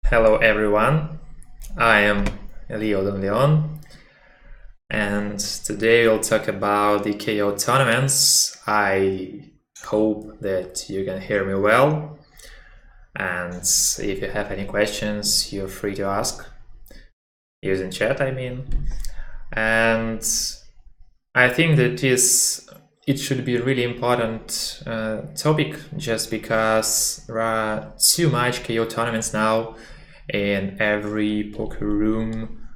Hello everyone, I am Leo DonLeon, and today we'll talk about the KO tournaments. I hope that you can hear me well, and if you have any questions, you're free to ask using chat, and I think that it should be a really important topic, just because there are too much KO tournaments now in every poker room,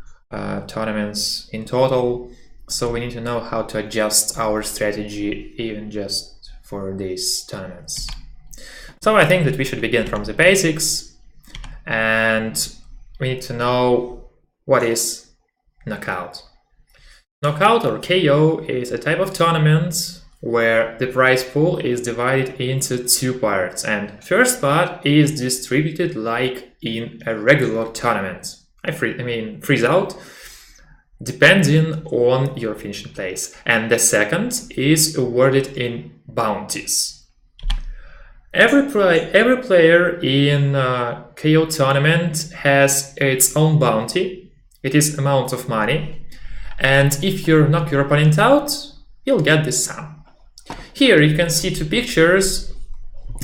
tournaments in total. So we need to know how to adjust our strategy even just for these tournaments. So I think that we should begin from the basics, and we need to know what is knockout. Knockout or KO is a type of tournament where the prize pool is divided into two parts, and first part is distributed like in a regular tournament. Freeze out, depending on your finishing place, and the second is awarded in bounties. Every player in a KO tournament has its own bounty. It is amount of money, and if you knock your opponent out, you'll get this sum. Here you can see two pictures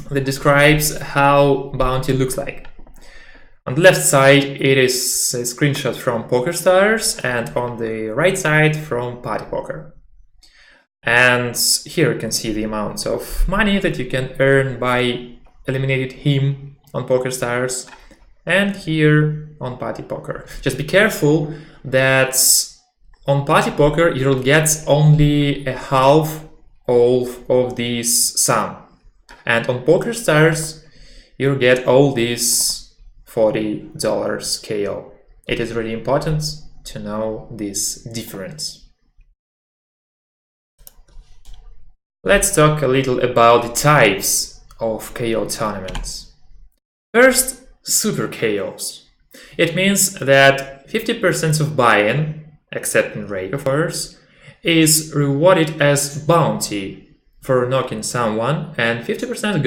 that describes how bounty looks like. On the left side it is a screenshot from PokerStars, and on the right side from Party Poker. And here you can see the amounts of money that you can earn by eliminating him on PokerStars, and here on Party Poker. Just be careful that on Party Poker you'll get only a half of this sum, and on PokerStars you'll get all these $40 KO. It is really important to know this difference. Let's talk a little about the types of KO tournaments. First, super KOs. It means that 50% of buy-in, accepting rate of course, is rewarded as bounty for knocking someone, and 50%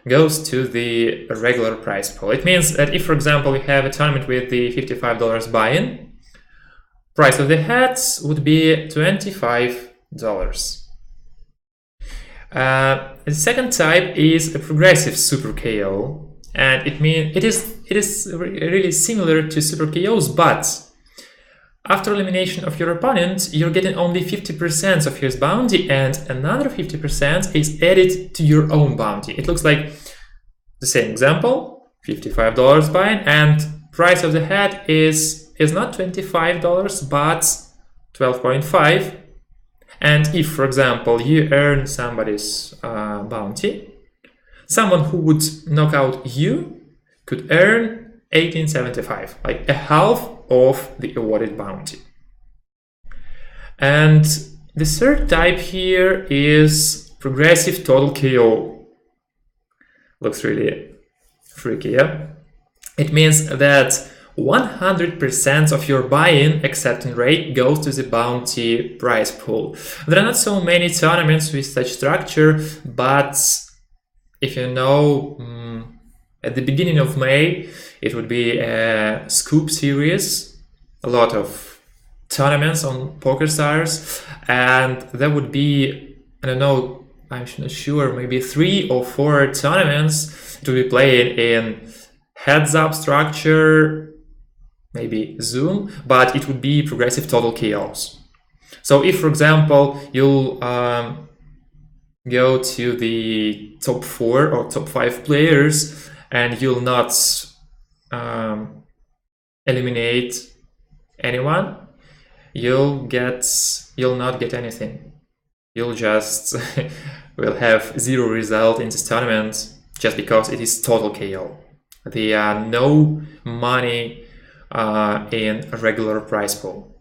goes to the regular prize pool. It means that if, for example, you have a tournament with the $55 buy-in, price of the heads would be $25. The second type is a progressive super KO, and it is really similar to super KOs, but after elimination of your opponent, you're getting only 50% of his bounty, and another 50% is added to your own bounty. It looks like the same example, $55 buy-in, and price of the head is not $25 but $12.5. And if, for example, you earn somebody's bounty, someone who would knock out you could earn $18.75, like a half of the awarded bounty. And the third type here is progressive total KO. Looks really freaky, yeah? It means that 100% of your buy-in accepting rate goes to the bounty prize pool. There are not so many tournaments with such structure, but if you know, at the beginning of May, it would be a Scoop series, a lot of tournaments on PokerStars, and there would be, I don't know, I'm not sure, maybe 3 or 4 tournaments to be played in heads-up structure, maybe Zoom, but it would be progressive total KOs. So if, for example, you'll go to the top 4 or top 5 players and you'll not eliminate anyone, you'll not get anything. You'll just will have 0 result in this tournament just because it is total KO. There are no money in a regular prize pool.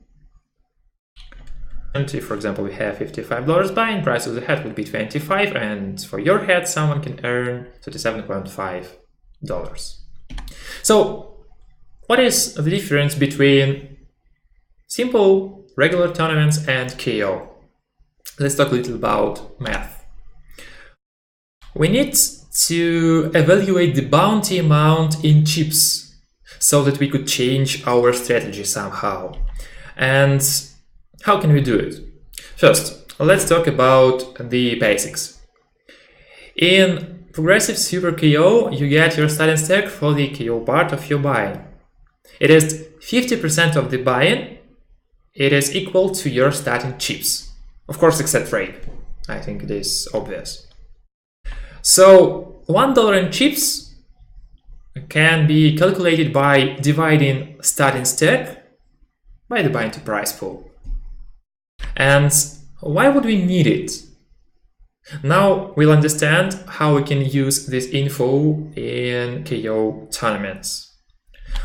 And if, for example, we have $55 buy-in, price of the head would be $25, and for your head someone can earn $37.5. So what is the difference between simple regular tournaments and KO? Let's talk a little about math. We need to evaluate the bounty amount in chips so that we could change our strategy somehow. And how can we do it? First, let's talk about the basics. In progressive super KO, you get your starting stack for the KO part of your buy-in. It is 50% of the buy-in. It is equal to your starting chips. Of course, except rake. I think it is obvious. So $1 in chips can be calculated by dividing starting stack by the buy-in to price pool. And why would we need it? Now we'll understand how we can use this info in KO tournaments.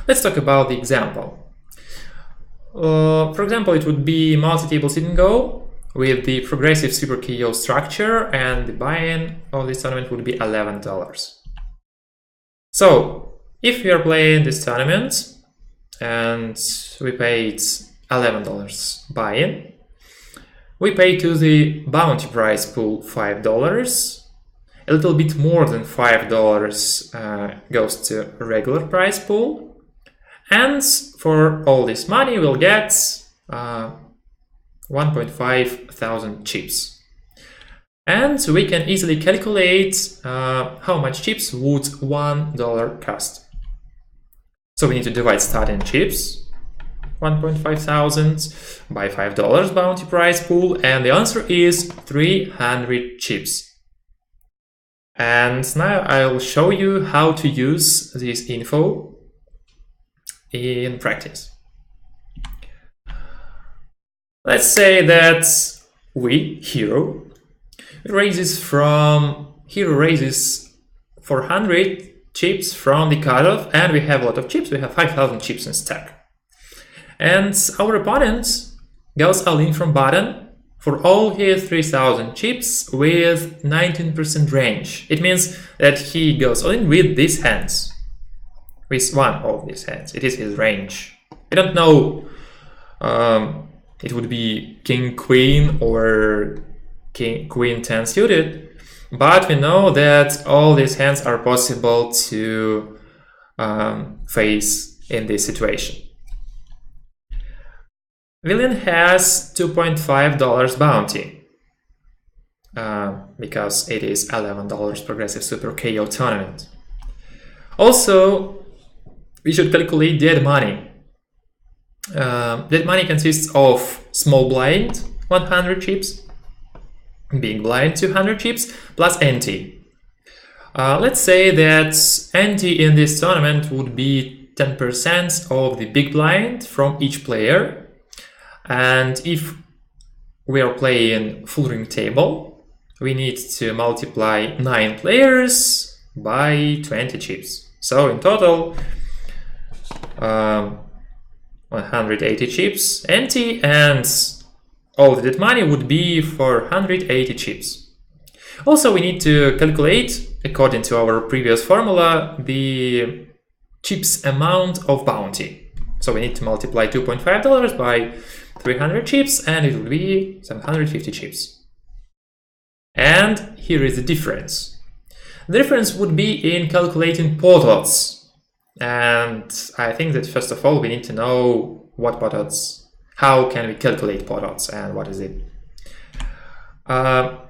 Let's talk about the example. For example, it would be multi-table sit and go with the progressive super KO structure, and the buy-in of this tournament would be $11. So if we are playing this tournament and we paid $11 buy-in, we pay to the bounty price pool $5. A little bit more than $5 goes to regular price pool. And for all this money, we'll get 1.5 thousand chips. And we can easily calculate how much chips would $1 cost. So we need to divide starting chips, 1.5 thousand, by $5 bounty price pool, and the answer is 300 chips. And now I'll show you how to use this info in practice. Let's say that hero raises 400 chips from the cutoff, and we have a lot of chips. We have 5,000 chips in stack. And our opponent goes all in from button for all his 3,000 chips with 19% range. It means that he goes all in with these hands. With one of these hands. It is his range. I don't know, it would be King Queen or Queen 10 suited, but we know that all these hands are possible to face in this situation. Villain has $2.5 bounty because it is $11 progressive super KO tournament. Also, we should calculate dead money. Dead money consists of small blind, 100 chips, big blind, 200 chips, plus ante. Let's say that ante in this tournament would be 10% of the big blind from each player. And if we are playing full ring table, we need to multiply 9 players by 20 chips. So in total, 180 chips ante, and all the dead money would be 480 chips. Also, we need to calculate, according to our previous formula, the chips amount of bounty. So we need to multiply $2.5 by 300 chips, and it will be 750 chips. And here is the difference. The difference would be in calculating pot odds. And I think that first of all we need to know what pot odds, how can we calculate pot odds, and what is it. Pot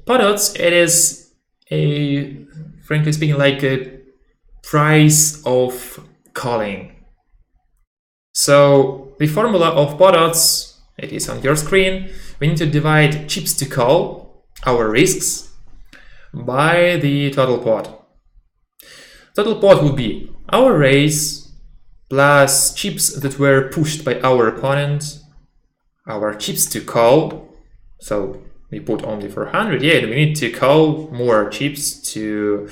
odds, it is frankly speaking, like a price of calling. So the formula of pot odds, it is on your screen. We need to divide chips to call, our risks, by the total pot. Total pot would be our raise plus chips that were pushed by our opponent, our chips to call. So we put only 400, yeah, we need to call more chips to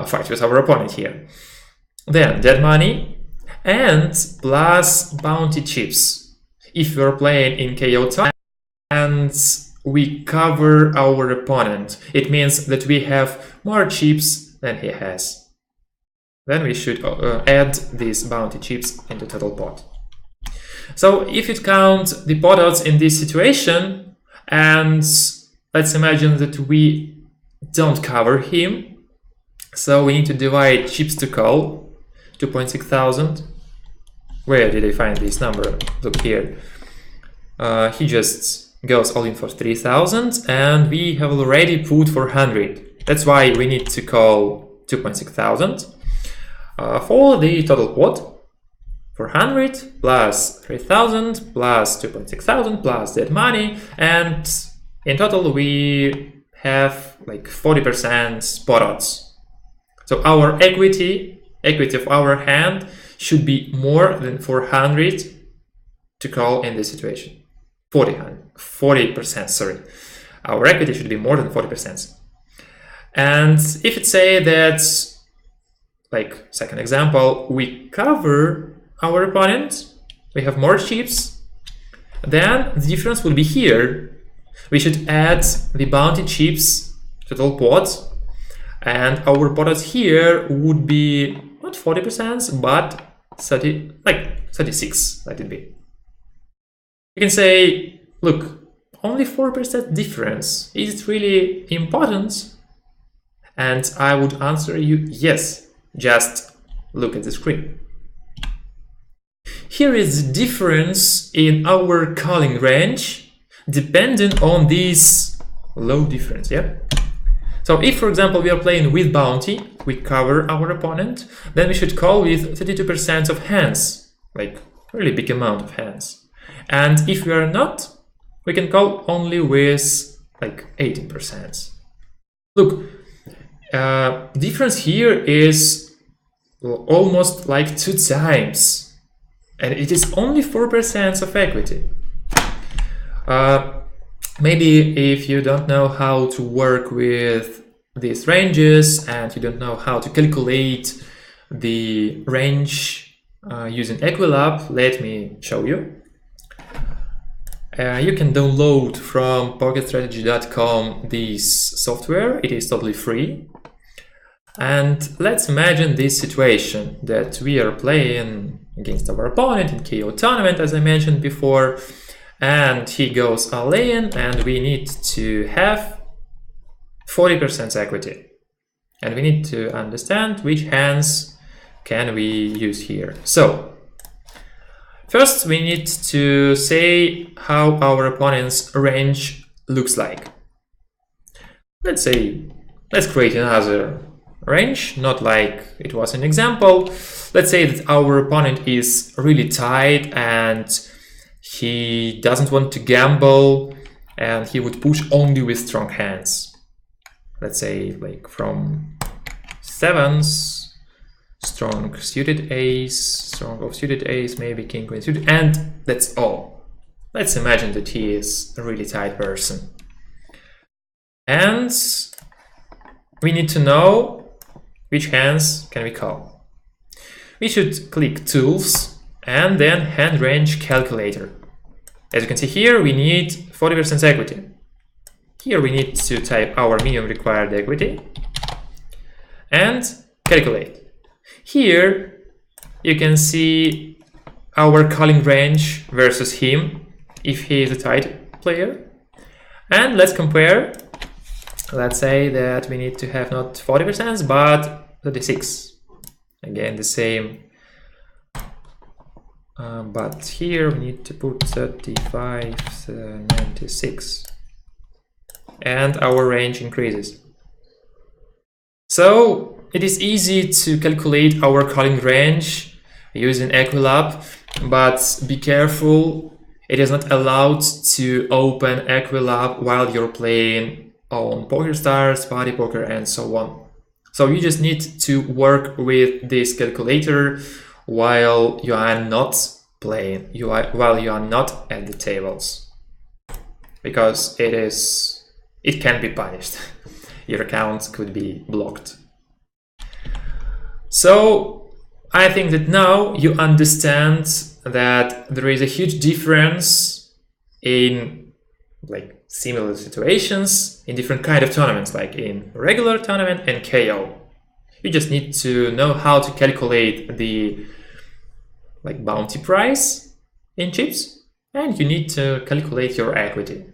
fight with our opponent here. Then dead money and plus bounty chips. If we are playing in KO time and we cover our opponent, it means that we have more chips than he has. Then we should add these bounty chips in the total pot. So if you count the pot odds in this situation, and let's imagine that we don't cover him, so we need to divide chips to call. 2.6 thousand. Where did I find this number? Look here. He just goes all in for 3,000, and we have already put 400. That's why we need to call 2.6 thousand for the total pot. 400 plus 3,000 plus 2.6 thousand plus that money, and in total we have like 40% spot odds. So our equity of our hand should be more than 400 to call in this situation. 40%, sorry. Our equity should be more than 40%. And if it's say that, like second example, we cover our opponent, we have more chips, then the difference will be here. We should add the bounty chips to the total pot, and our pot odds here would be not 40%, but 36, let it be. You can say, look, only 4% difference. Is it really important? And I would answer you, yes. Just look at the screen. Here is the difference in our calling range depending on this low difference, yeah? So if, for example, we are playing with bounty, we cover our opponent, then we should call with 32% of hands, like really big amount of hands. And if we are not, we can call only with like 18%. Look, difference here is almost like 2 times. And it is only 4% of equity. Maybe if you don't know how to work with these ranges and you don't know how to calculate the range using Equilab, let me show you. You can download from pokerstrategy.com this software. It is totally free. And let's imagine this situation that we are playing against our opponent in KO tournament, as I mentioned before, and he goes all in, and we need to have 40% equity. And we need to understand which hands can we use here. So, first we need to say how our opponent's range looks like. Let's create another range, not like it was an example. Let's say that our opponent is really tight and he doesn't want to gamble and he would push only with strong hands. Let's say like from sevens, strong suited ace, strong off-suited ace, maybe king, queen suited, and that's all. Let's imagine that he is a really tight person. And we need to know which hands can we call. We should click Tools and then Hand Range Calculator. As you can see here, we need 40% equity. Here we need to type our minimum required equity and calculate. Here you can see our calling range versus him if he is a tight player. And let's compare. Let's say that we need to have not 40% but 36. Again, the same. But here we need to put 35, 96. And our range increases. So it is easy to calculate our calling range using Equilab, but be careful, it is not allowed to open Equilab while you're playing on PokerStars, Party Poker, and so on. So you just need to work with this calculator while you are not playing, while you are not at the tables, because it can be punished. Your account could be blocked. So I think that now you understand that there is a huge difference in like similar situations in different kind of tournaments, like in regular tournament and KO. You just need to know how to calculate the like bounty price in chips, and you need to calculate your equity.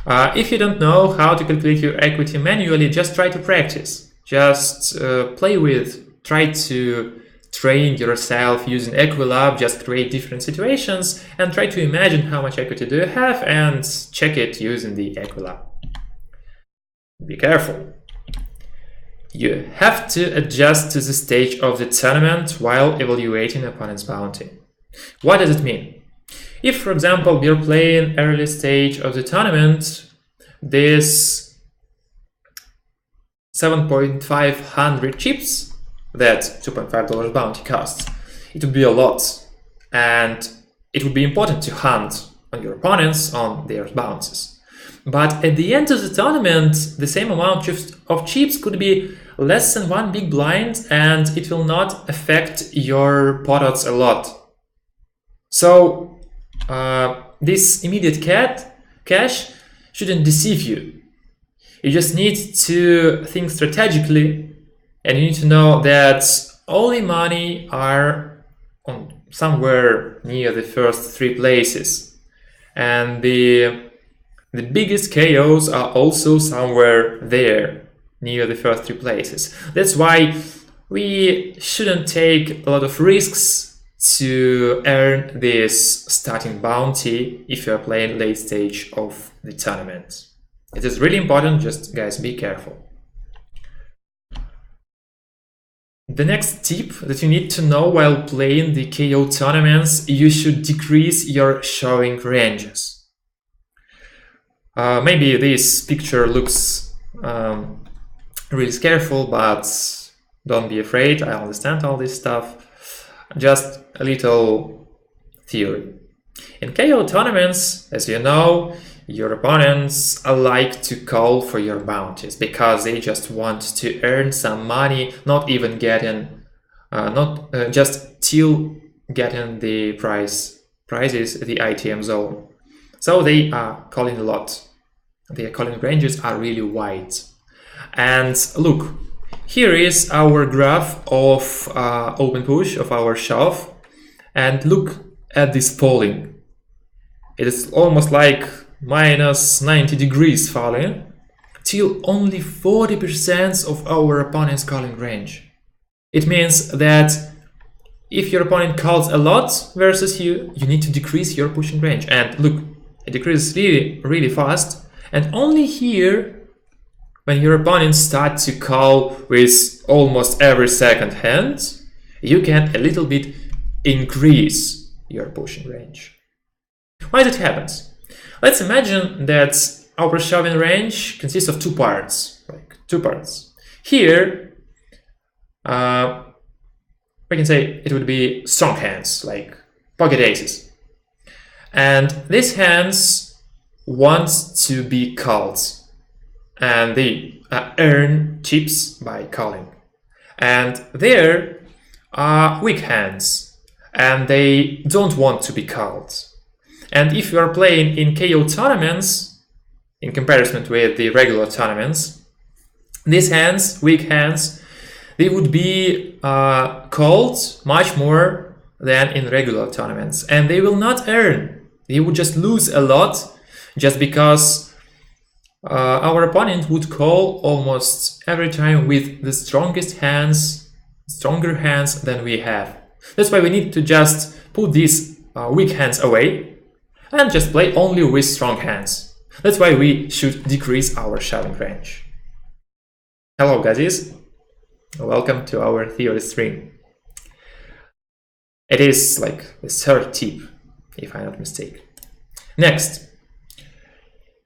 If you don't know how to calculate your equity manually, just try to practice. Just play with try to train yourself using Equilab, just create different situations and try to imagine how much equity do you have and check it using the Equilab. Be careful. You have to adjust to the stage of the tournament while evaluating opponent's bounty. What does it mean? If, for example, we're playing early stage of the tournament, this 7,500 chips that $2.5 bounty costs, it would be a lot, and it would be important to hunt on your opponents on their bounces. But at the end of the tournament, the same amount of chips could be less than one big blind, and it will not affect your pot odds a lot. So this immediate cash shouldn't deceive you. You just need to think strategically, and you need to know that all the money are on somewhere near the first 3 places, and the biggest KOs are also somewhere there near the first 3 places. That's why we shouldn't take a lot of risks to earn this starting bounty if you're playing late stage of the tournament. It is really important, just guys, be careful. The next tip that you need to know while playing the KO tournaments, you should decrease your showing ranges. Maybe this picture looks really scareful, but don't be afraid, I understand all this stuff. Just a little theory. In KO tournaments, as you know, your opponents like to call for your bounties because they just want to earn some money, not even getting, just till getting the prizes, the ITM zone. So they are calling a lot. Their calling ranges are really wide. And look, here is our graph of open push of our shove, and look at this falling. It is almost like minus 90 degrees falling till only 40% of our opponent's calling range. It means that if your opponent calls a lot versus you, you need to decrease your pushing range. And look, it decreases really fast. And only here, when your opponents start to call with almost every second hand, you can a little bit increase your pushing range. Why that happens? Let's imagine that our shoving range consists of 2 parts, like 2 parts. Here, we can say it would be strong hands, like pocket aces. And these hands want to be called, and they earn chips by calling. And there are weak hands, and they don't want to be called. And if you are playing in KO tournaments, in comparison with the regular tournaments, these hands, weak hands, they would be called much more than in regular tournaments. And they will not earn. They would just lose a lot just because our opponent would call almost every time with the strongest hands, stronger hands than we have. That's why we need to just put these weak hands away and just play only with strong hands. That's why we should decrease our shoving range. Hello guys, welcome to our theory stream. It is like the 3rd tip, if I'm not mistaken. Next,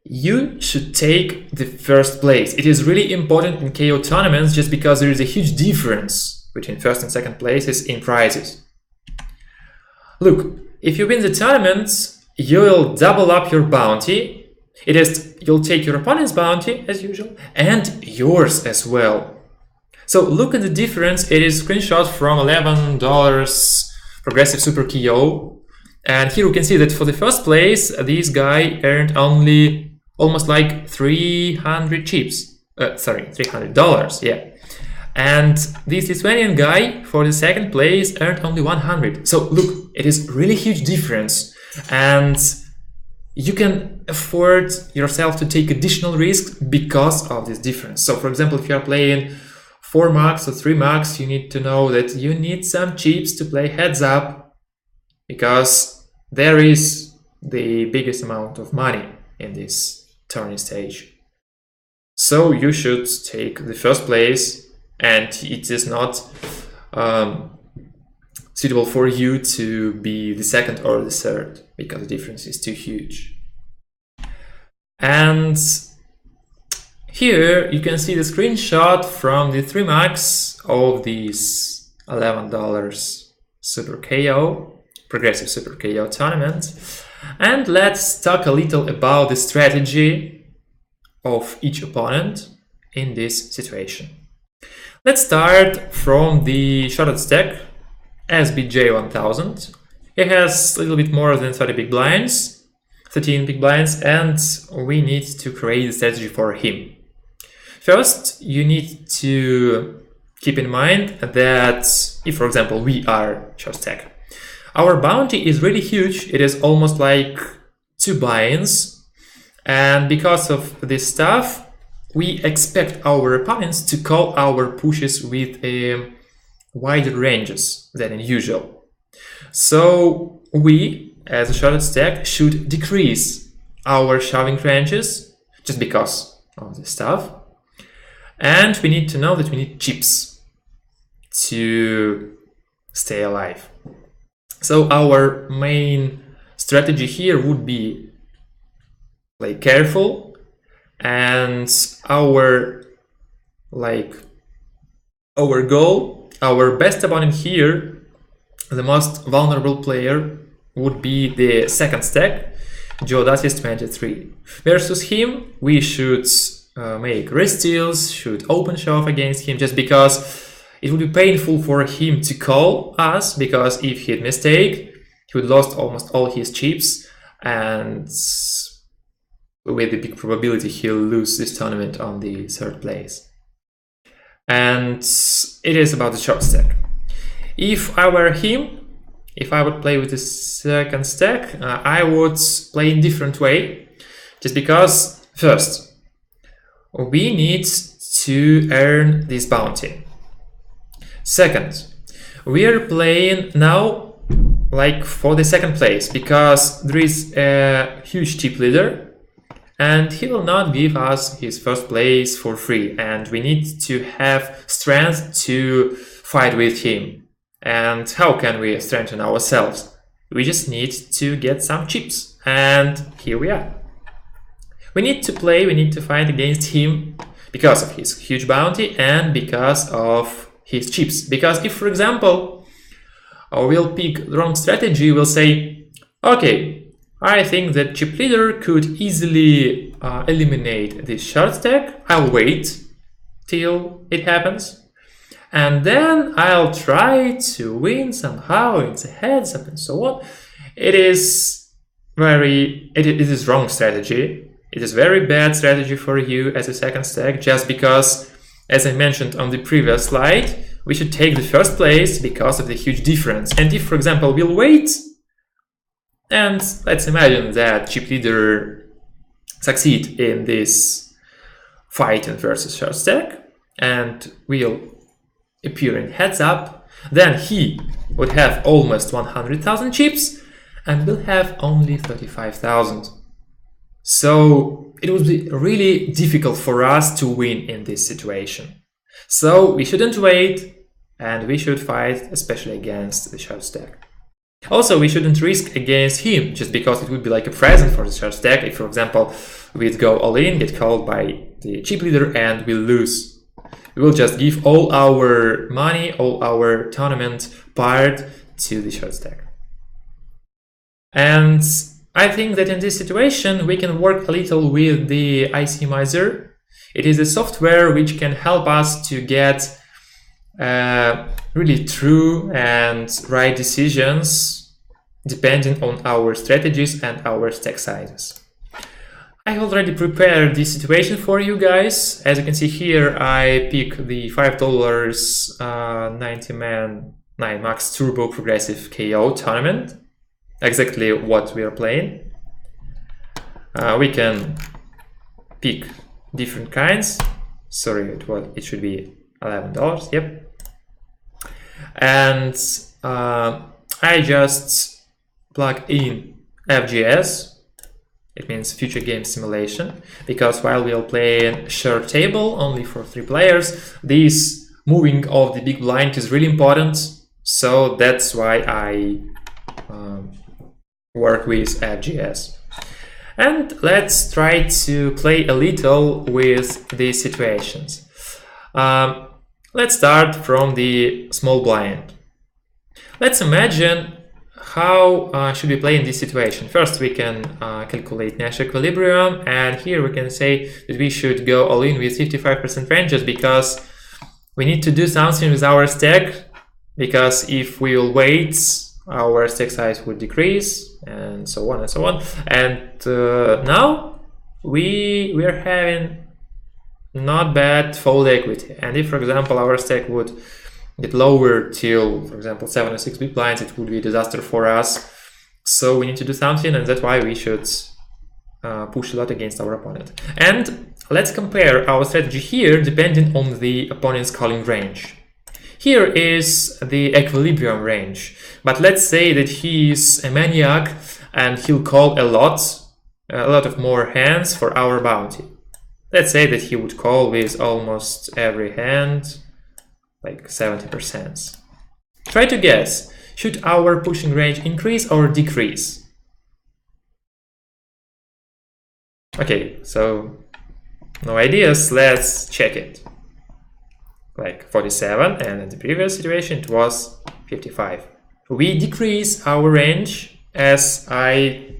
you should take the 1st place. It is really important in KO tournaments just because there is a huge difference between 1st and 2nd places in prizes. Look, if you win the tournament, you'll double up your bounty. It is, you'll take your opponent's bounty as usual and yours as well. So look at the difference. It is screenshot from $11 progressive super KO, and here we can see that for the 1st place this guy earned only almost like 300 chips. $300, yeah. And this Lithuanian guy for the 2nd place earned only 100. So look, it is really huge difference. And you can afford yourself to take additional risks because of this difference. So for example, if you are playing 4 max or 3 max, you need to know that you need some chips to play heads up, because there is the biggest amount of money in this turning stage. So you should take the first place, and it is not suitable for you to be the second or the third, because the difference is too huge. And here you can see the screenshot from the 3 max of this $11 Super KO, Progressive Super KO tournament. And let's talk a little about the strategy of each opponent in this situation. Let's start from the shorted stack, SBJ1000. He has a little bit more than 13 big blinds, and we need to create a strategy for him. First, you need to keep in mind that if, for example, we are short stack, our bounty is really huge. It is almost like 2 buy-ins, and because of this stuff, we expect our opponents to call our pushes with wider ranges than usual. So we, as a shorted stack, should decrease our shoving ranges just because of this stuff. And we need to know that we need chips to stay alive. So our main strategy here would be play careful, and our goal, our best opponent here, the most vulnerable player, would be the second stack, Geodasis 23. Versus him, we should make resteals, should open shove against him, just because it would be painful for him to call us, because if he had mistake, he would lost almost all his chips, and with the big probability he'll lose this tournament on the third place. And it is about the short stack. If I were him, if I would play with the second stack, I would play in different way, just because first, we need to earn this bounty. Second, we are playing now like for the second place, because there is a huge chip leader and he will not give us his first place for free, and we need to have strength to fight with him. And how can we strengthen ourselves? We just need to get some chips, and here we are. We need to play, we need to fight against him because of his huge bounty and because of his chips. Because if, for example, we'll pick the wrong strategy, we'll say, okay, I think that chip leader could easily eliminate this short stack. I'll wait till it happens, and then I'll try to win somehow in the heads up and so on. It is wrong strategy. It is very bad strategy for you as a second stack, just because, as I mentioned on the previous slide, we should take the first place because of the huge difference. And if, for example, we'll wait, and let's imagine that chip leader succeed in this fight versus short stack, and will appear in heads up, then he would have almost 100,000 chips and will have only 35,000. So it would be really difficult for us to win in this situation. So we shouldn't wait, and we should fight, especially against the short stack. Also, we shouldn't risk against him, just because it would be like a present for the short stack if, for example, we'd go all in, get called by the chip leader, and we'll lose. We will just give all our money, all our tournament part to the short stack. And I think that in this situation, we can work a little with the ICmizer. It is a software which can help us to get really true and right decisions depending on our strategies and our stack sizes. I already prepared this situation for you guys. As you can see here, I pick the $5 90-man 9 max turbo progressive KO tournament. Exactly what we are playing. We can pick different kinds. Sorry, it should be $11, yep. And I just plug in FGS. It means future game simulation, because while we'll play a shared table only for 3 players, this moving of the big blind is really important. So that's why I work with FGS. And let's try to play a little with these situations. Let's start from the small blind. Let's imagine how should we play in this situation. First, we can calculate Nash equilibrium, and here we can say that we should go all in with 55% ranges, because we need to do something with our stack, because if we will wait, our stack size would decrease, and so on and so on. And now we are having not bad fold equity. And if, for example, our stack would get lower till, for example, 7 or 6 big blinds, it would be a disaster for us. So we need to do something, and that's why we should push a lot against our opponent. And let's compare our strategy here depending on the opponent's calling range. Here is the equilibrium range, but let's say that he is a maniac and he'll call a lot of more hands for our bounty. Let's say that he would call with almost every hand, like 70%. Try to guess, should our pushing range increase or decrease? Okay, so no ideas, let's check it. Like 47, and in the previous situation it was 55. We decrease our range, as I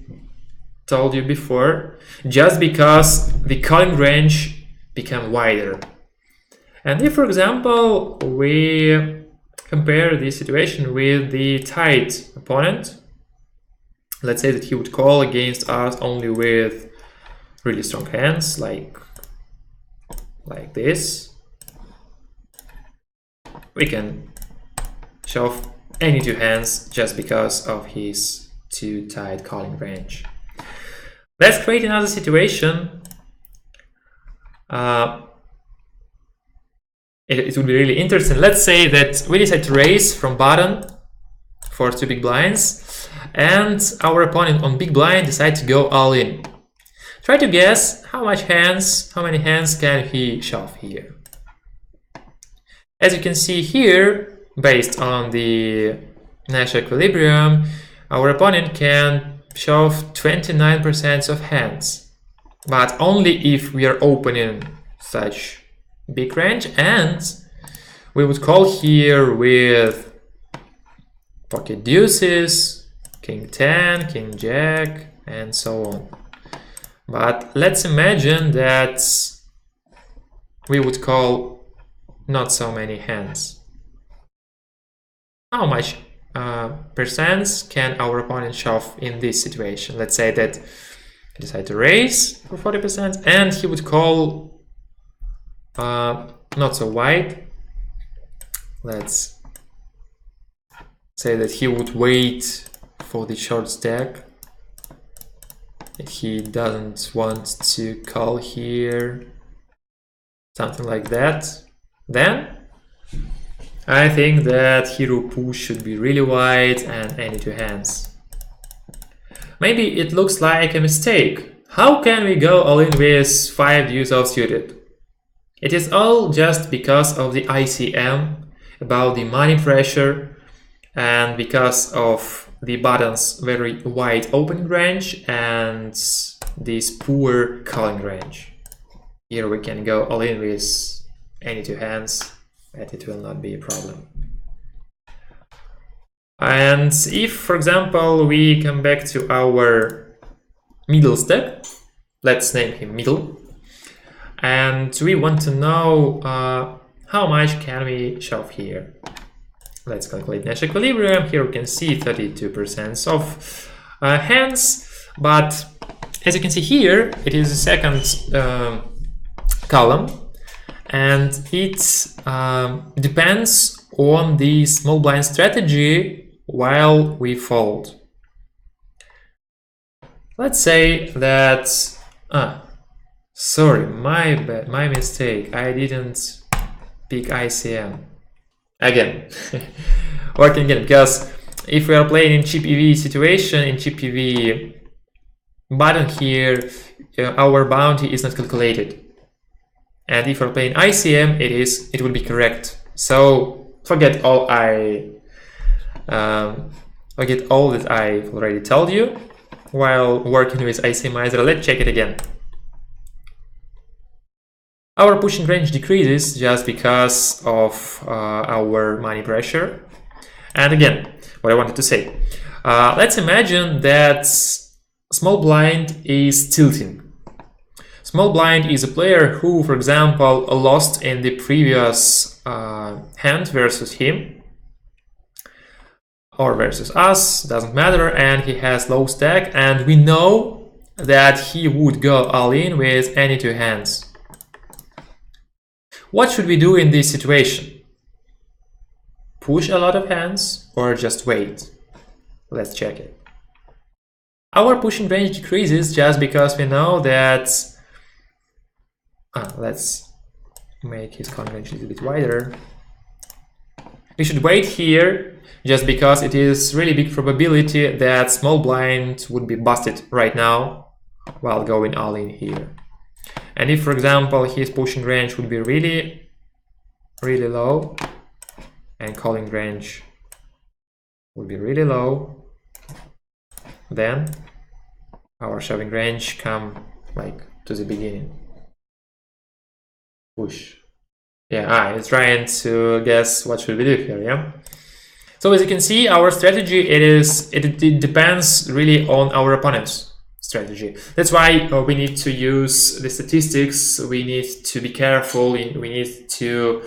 told you before, just because the calling range became wider. And if, for example, we compare this situation with the tied opponent, let's say that he would call against us only with really strong hands, like this. We can shove any 2 hands just because of his too tight calling range. Let's create another situation. It would be really interesting. Let's say that we decide to raise from bottom for 2 big blinds, and our opponent on big blind decides to go all in. Try to guess how many hands can he shove here. As you can see here, based on the Nash equilibrium, our opponent can shove 29% of hands, but only if we are opening such big range, and we would call here with pocket deuces, king 10, king jack, and so on. But let's imagine that we would call not so many hands. How much percents can our opponent shove in this situation? Let's say that he decided to raise for 40%, and he would call not so wide. Let's say that he would wait for the short stack, that he doesn't want to call here, something like that. Then I think that hero push should be really wide and any 2 hands. Maybe it looks like a mistake. How can we go all in with 5 deuce offsuited? It is all just because of the ICM, about the money pressure, and because of the button's very wide opening range and this poor calling range. Here we can go all in with any 2 hands, and it will not be a problem. And if, for example, we come back to our middle stack, let's name him middle, and we want to know how much can we shove here. Let's calculate Nash equilibrium. Here we can see 32% of hands, but as you can see here, it is the second column, and it depends on the small blind strategy while we fold. Let's say that, sorry, my bad, my mistake. I didn't pick ICM. Again, working again, because if we are playing in cheap EV situation, in cheap EV button here, our bounty is not calculated. And if we're playing ICM, it will be correct. So forget all that I've already told you while working with ICMizer. Let's check it again. Our pushing range decreases just because of our money pressure. And again, what I wanted to say, let's imagine that small blind is tilting. Small blind is a player who, for example, lost in the previous hand versus him or versus us, doesn't matter, and he has low stack, and we know that he would go all in with any two hands. What should we do in this situation? Push a lot of hands or just wait? Let's check it. Our pushing range decreases just because we know that let's make his calling range a little bit wider. We should wait here just because it is really big probability that small blind would be busted right now while going all in here. And if, for example, his pushing range would be really, really low and calling range would be really low, then our shoving range come like to the beginning. Push. Yeah, it's trying to guess what should we do here, yeah? So as you can see, our strategy, it depends really on our opponent's strategy. That's why we need to use the statistics, we need to be careful, we need to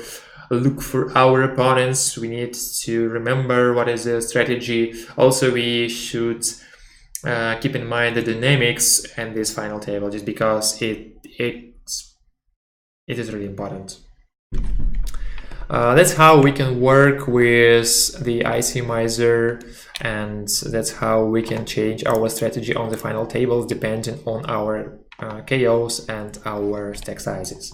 look for our opponents, we need to remember what is the strategy. Also, we should keep in mind the dynamics and this final table, just because it is really important. That's how we can work with the ICMizer, and that's how we can change our strategy on the final tables depending on our KOs and our stack sizes.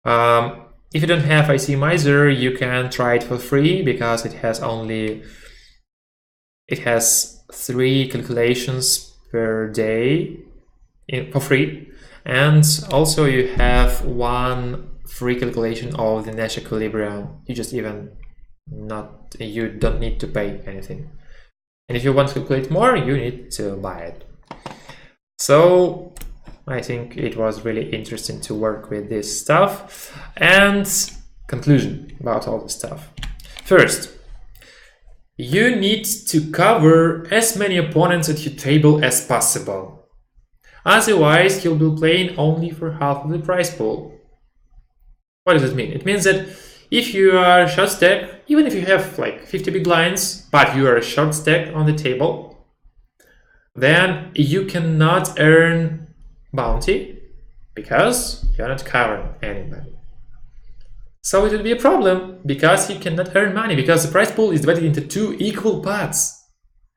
If you don't have ICMizer, you can try it for free because it has 3 calculations per day for free, and also you have 1 free calculation of the Nash equilibrium. You don't need to pay anything. And if you want to calculate more, you need to buy it. So I think it was really interesting to work with this stuff. And conclusion about all this stuff. First, you need to cover as many opponents at your table as possible. Otherwise, you'll be playing only for half of the prize pool. What does it mean? It means that if you are short stack, even if you have like 50 big blinds, but you are a short stack on the table, then you cannot earn bounty because you're not covering anybody. So it would be a problem because you cannot earn money, because the prize pool is divided into 2 equal parts.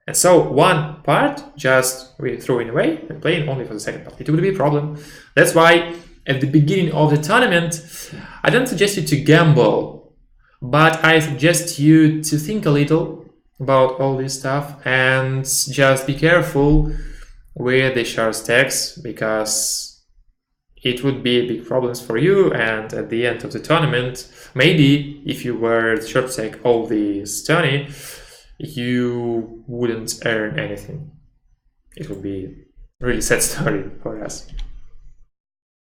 And so one part just we throw it away and playing only for the second part. It would be a problem. That's why at the beginning of the tournament, I don't suggest you to gamble, but I suggest you to think a little about all this stuff and just be careful with the short stacks, because it would be big problems for you. And at the end of the tournament, maybe if you were the short stack all this tourney, you wouldn't earn anything. It would be a really sad story for us.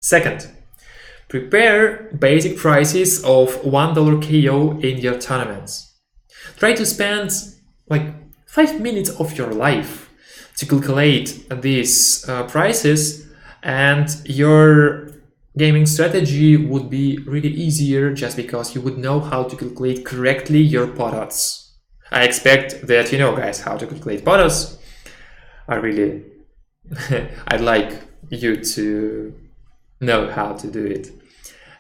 Second, prepare basic prices of $1 KO in your tournaments. Try to spend like 5 minutes of your life to calculate these prices, and your gaming strategy would be really easier just because you would know how to calculate correctly your pot odds. I expect that you know, guys, how to calculate pot odds. I'd like you to know how to do it.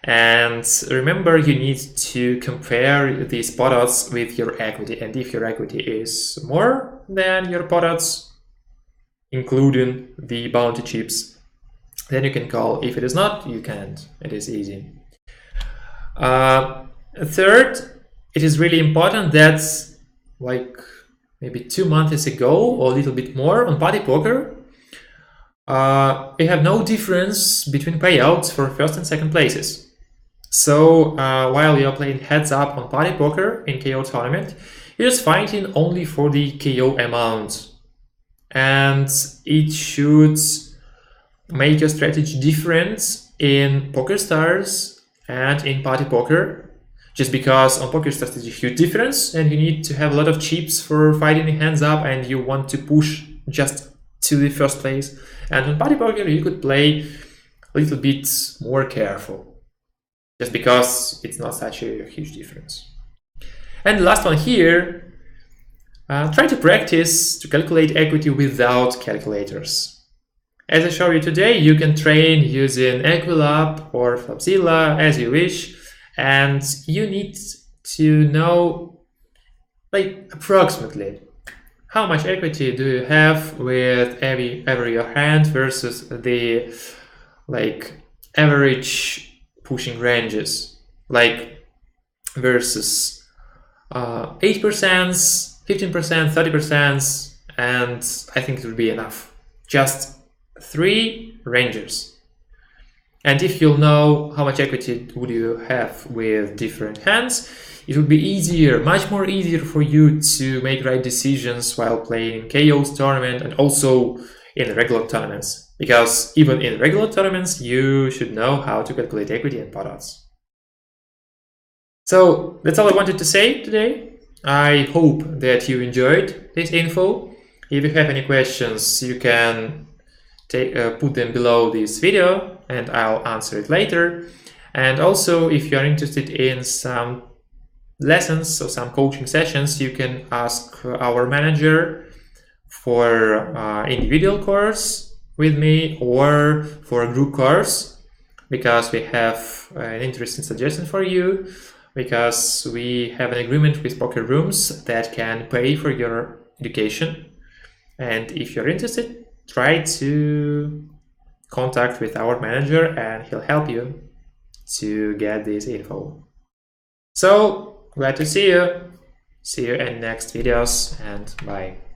And remember, you need to compare these pot odds with your equity, and if your equity is more than your pot odds, including the bounty chips, then you can call. If it is not, you can't. It is easy. Third, it is really important that, like maybe 2 months ago or a little bit more on Party Poker, we have no difference between payouts for first and second places. So while you're playing heads up on Party Poker in KO tournament, you're just fighting only for the KO amount. And it should make your strategy different in PokerStars and in Party Poker. Just because on PokerStars there's a huge difference and you need to have a lot of chips for fighting in hands up and you want to push just to the first place. And on Party Poker you could play a little bit more careful, just because it's not such a huge difference. And the last one here, try to practice to calculate equity without calculators. As I show you today, you can train using Equilab or Flopzilla as you wish, and you need to know, like, approximately how much equity do you have with every your hand versus the average pushing ranges, like versus 8%, 15%, 30%, and I think it would be enough. Just 3 ranges. And if you'll know how much equity would you have with different hands, it would be easier, much more easier for you to make right decisions while playing KO's tournament and also in regular tournaments. Because even in regular tournaments, you should know how to calculate equity and pot odds. So that's all I wanted to say today. I hope that you enjoyed this info. If you have any questions, you can put them below this video and I'll answer it later. And also, if you are interested in some lessons or some coaching sessions, you can ask our manager for individual course with me or for a group course, because we have an interesting suggestion for you, because we have an agreement with poker rooms that can pay for your education. And if you're interested, try to contact with our manager and he'll help you to get this info. So glad to see you. See you in next videos and bye.